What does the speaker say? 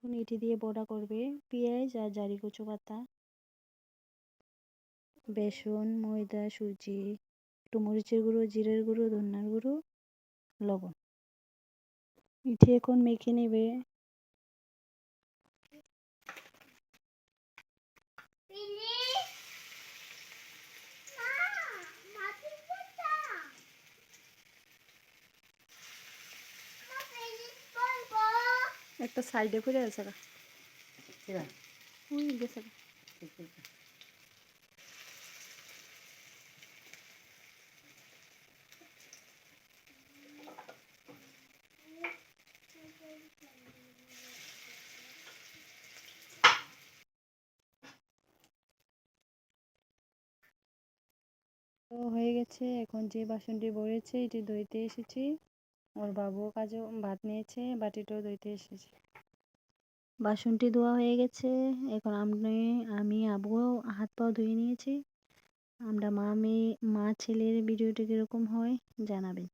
এখন এটি দিয়ে বড়া করবে। পেঁয়াজ আর জারি কচু পাতা, বেসন, ময়দা, সুজি, একটু মরিচের গুঁড়ো, জিরের গুঁড়ো, ধনিয়ার গুঁড়ো, লবণ। এটি এখন মেখে নেবে। একটা সাইডে করে আছে ওই গেছে। তো হয়ে গেছে। এখন যে বাসনটি ভরেছে এটি ধুইতে এসেছি। ওর বাবু কাজে ভাত নিয়েছে, বাটিটাও ধুইতে এসেছি। বাসনটি ধোয়া হয়ে গেছে। এখন আমি আবুও হাত পাও ধুয়ে নিয়েছি। আমরা মা ছেলের ভিডিওটি কীরকম হয় জানাবেন।